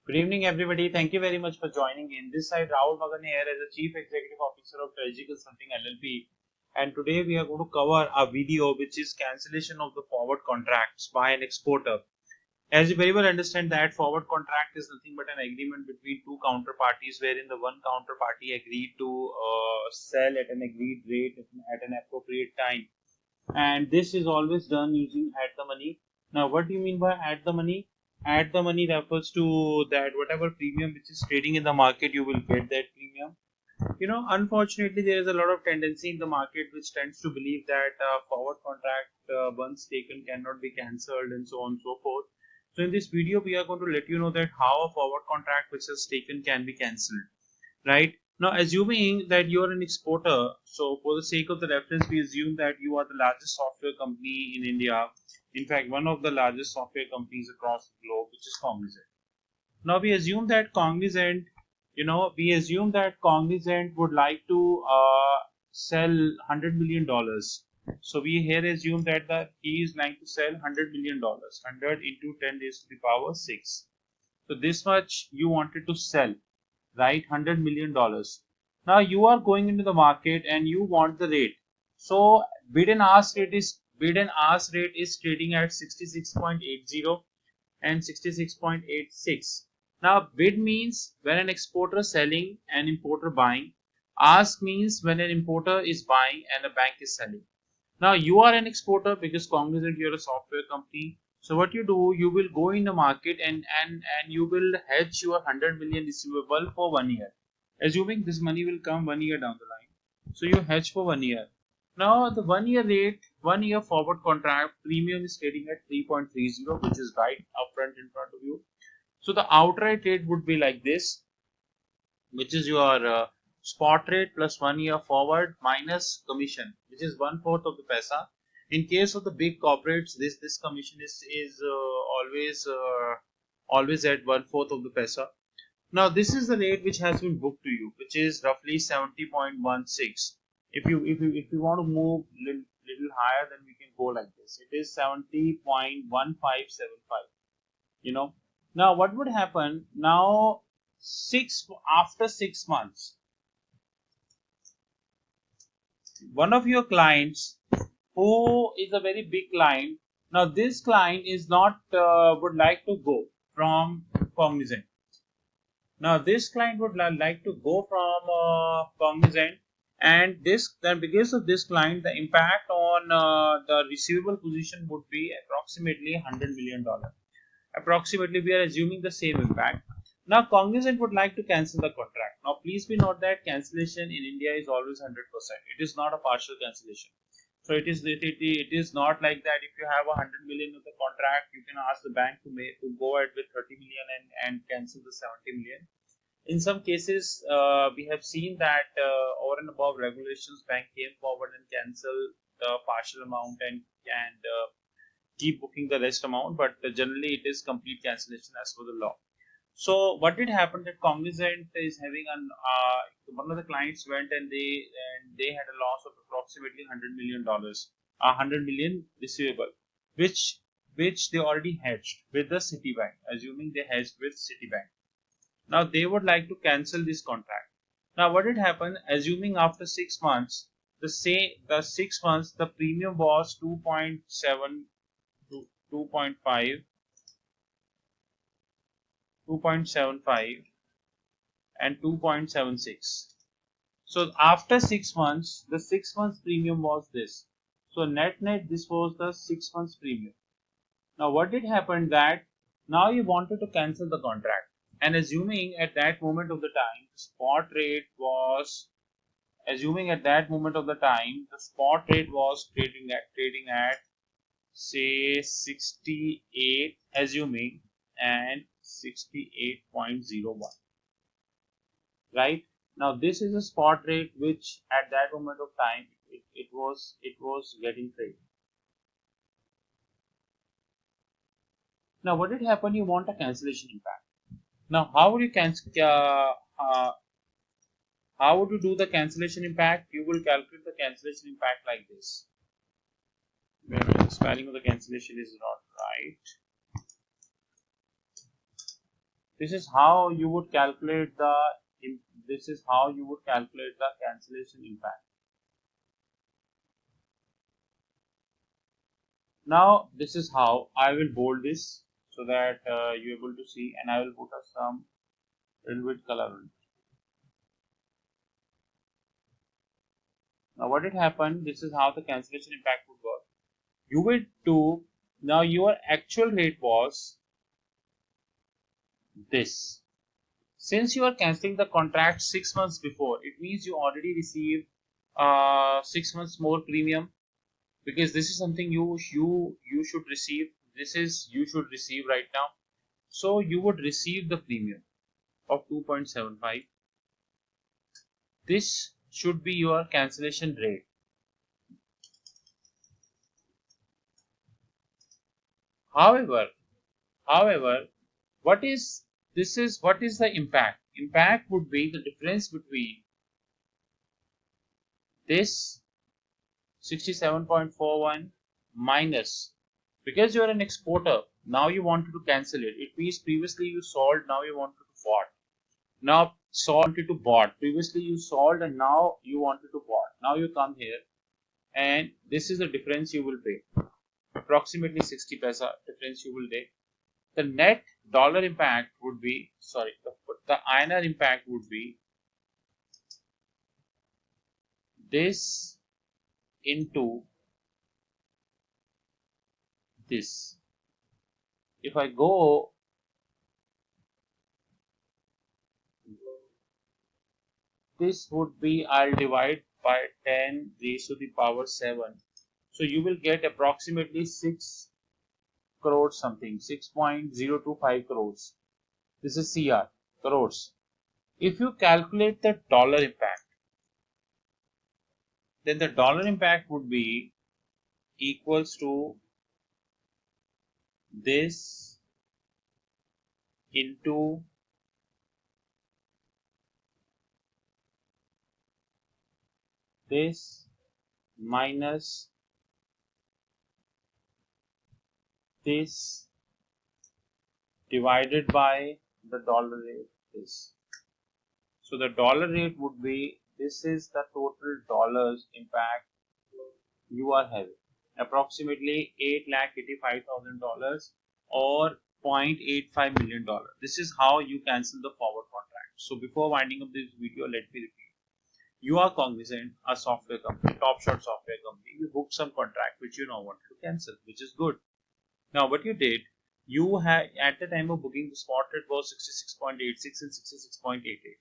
Good evening, everybody. Thank you very much for joining in. This side, Rahul Magan here as the Chief Executive Officer of Strategy Consulting LLP. And today we are going to cover a video which is cancellation of the forward contracts by an exporter. As you very well understand that forward contract is nothing but an agreement between two counterparties wherein the one counterparty agreed to sell at an agreed rate at an appropriate time. And this is always done using at the money. Now, what do you mean by at the money? At the money refers to that whatever premium which is trading in the market, you will get that premium. Unfortunately, there is a lot of tendency in the market which tends to believe that forward contract once taken cannot be cancelled and so on and so forth. So in this video, we are going to let you know that how a forward contract which is taken can be cancelled, right? Now, assuming that you are an exporter, so for the sake of the reference, we assume that you are the largest software company in India. In fact, one of the largest software companies across the globe, which is Cognizant. Now, we assume that Cognizant would like to sell $100 million. So we here assume that he is like to sell $100 million. 100 into 10 raised to the power 6. So this much you wanted to sell, right? $100 million. Now you are going into the market and you want the rate. So bid and ask rate is trading at 66.80 and 66.86. Now bid means when an exporter selling and importer buying. Ask means when an importer is buying and a bank is selling. Now you are an exporter because Cognizant, you're a software company. So what you do, you will go in the market and you will hedge your 100 million receivable for 1 year, assuming this money will come 1 year down the line. So you hedge for 1 year. Now the 1 year rate, 1 year forward contract premium is trading at 3.30, which is right upfront in front of you. So the outright rate would be like this, which is your spot rate plus 1 year forward minus commission, which is 1/4 of the paisa. In case of the big corporates, this commission is always at 1/4 of the paisa. Now this is the rate which has been booked to you, which is roughly 70.16. If you want to move little higher, then we can go like this. It is 70.1575. You know. Now what would happen now? After 6 months, one of your clients who is a very big client. Now this client is not would like to go from Cognizant. Now this client would like to go from Cognizant, and this then because of this client, the impact on the receivable position would be approximately $100 million. Approximately, we are assuming the same impact. Now, Cognizant would like to cancel the contract. Now, please be note that cancellation in India is always 100%. It is not a partial cancellation. So it is not like that. If you have 100 million of the contract, you can ask the bank to go ahead with 30 million and cancel the 70 million. In some cases, we have seen that over and above regulations, bank came forward and cancelled the partial amount and keep booking the rest amount, but generally it is complete cancellation as per the law. So what did happen that Cognizant is having one of the clients went and they had a loss of approximately $100 million, 100 million receivable, which they already hedged with the Citibank, assuming they hedged with Citibank. Now they would like to cancel this contract. Now what did happen? Assuming after 6 months, the 6 months the premium was 2.7 to 2.5, 2.75 and 2.76. So after 6 months, the 6 months premium was this. So net this was the 6 months premium. Now what did happen that now you wanted to cancel the contract, and assuming at that moment of the time the spot rate was trading at say 68, assuming, and 68.01, right? Now this is a spot rate which at that moment of time it was getting traded. Now what did happen? You want a cancellation impact. Now how would you how would you do the cancellation impact? You will calculate the cancellation impact like this. The spelling of the cancellation is not right. This is how you would calculate the cancellation impact. Now this is how I will bold this so that you're able to see, and I will put some little bit color on it. Now what it happened, this is how the cancellation impact would work. You will do, now your actual rate was this. Since you are cancelling the contract 6 months before, it means you already received 6 months more premium, because this is something you should receive. This is you should receive right now. So you would receive the premium of 2.75. This should be your cancellation rate. However, what is the impact? Impact would be the difference between this 67.41 minus, because you are an exporter, now you wanted to cancel it. It means previously you sold, now you wanted to bought. Now sold wanted to bought. Previously you sold and now you wanted to bought. Now you come here and this is the difference you will pay. Approximately 60 paisa difference you will pay. The net dollar impact would be, sorry, the INR impact would be this into this. If I go, this would be, I'll divide by 10 raised to the power 7. So you will get approximately 6 crores something, 6.025 crores. This is CR, crores. If you calculate the dollar impact, then the dollar impact would be equals to this into this minus this divided by the dollar rate, this. So the dollar rate would be, this is the total dollars impact you are having, approximately $8,85,000 or $0.85 million. This is how you cancel the forward contract. So before winding up this video, let me repeat. You are Cognizant, a software company, top shot software company. You booked some contract which you now wanted to cancel, which is good. Now what you did, you had at the time of booking, the spot rate was 66.86 and 66.88.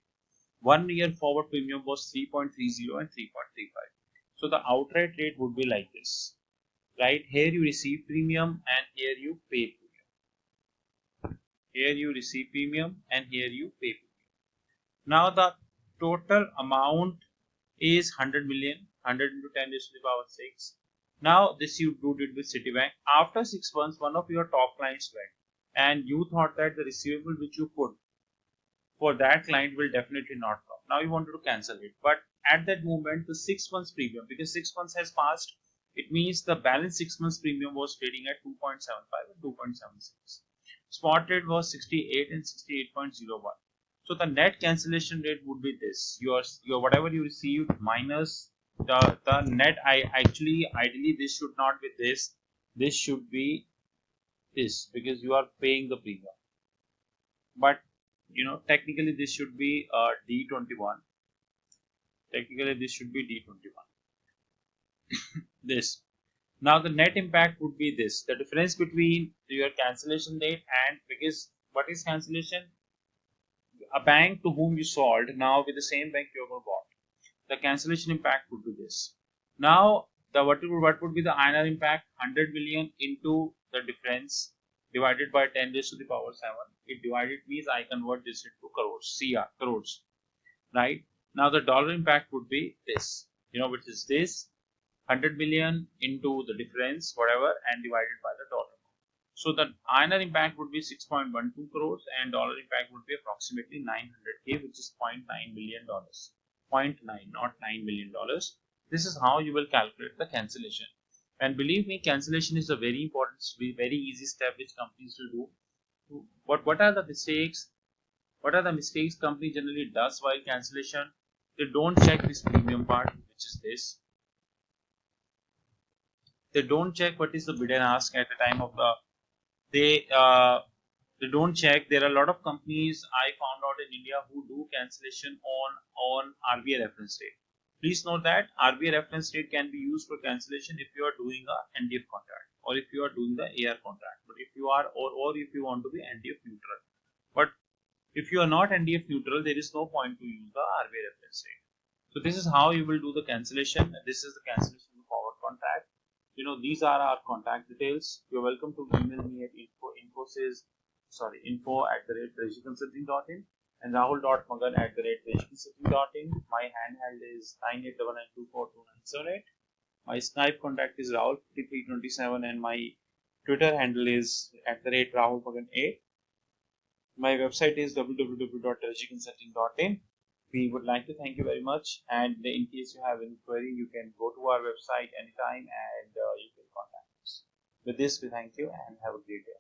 1 year forward premium was 3.30 and 3.35. So the outright rate would be like this. Right here you receive premium and here you pay premium. Here you receive premium and here you pay premium. Now the total amount is 100 million, 100 into 10 raised to the power 6. Now this you did with Citibank. After 6 months, one of your top clients went and you thought that the receivable which you put for that client will definitely not come. Now you wanted to cancel it, but at that moment the 6 months premium, because 6 months has passed, it means the balance 6 months premium was trading at 2.75 and 2.76. Spot rate was 68 and 68.01. So the net cancellation rate would be this: your whatever you received minus the net. Ideally this should not be this. This should be this, because you are paying the premium. But technically this should be D21. Technically this should be D21. This. Now the net impact would be this: the difference between your cancellation date and, because what is cancellation? A bank to whom you sold, now with the same bank you ever bought. The cancellation impact would be this. Now what would be the INR impact? 100 million into the difference divided by 10 raised to the power 7. It divided means I convert this into crores, CR, crores. Right? Now the dollar impact would be this, which is this 100 million into the difference, whatever, and divided by the dollar. So the INR impact would be 6.12 crores and dollar impact would be approximately 900K, which is $0.9 million. 0.9, not $9 million. This is how you will calculate the cancellation. And believe me, cancellation is a very important, very easy step which companies will do. What are the mistakes? What are the mistakes company generally does while cancellation? They don't check this premium part, which is this. They don't check what is the bid and ask at the time of the. They don't check. There are a lot of companies I found out in India who do cancellation on RBI reference rate. Please note that RBI reference rate can be used for cancellation if you are doing a NDF contract or if you are doing the AR contract. But if you are or if you want to be NDF neutral. But if you are not NDF neutral, there is no point to use the RBI reference rate. So this is how you will do the cancellation. This is the cancellation of forward contract. These are our contact details. You're welcome to email me at info@regiconsulting.in and rahul.magan@regiconsulting.in. My handheld is 9899242978. My Skype contact is rahul5327 and my Twitter handle is @rahulmagan8. My website is www.regiconsulting.in. We would like to thank you very much, and in case you have any query, you can go to our website anytime and you can contact us. With this, we thank you and have a great day.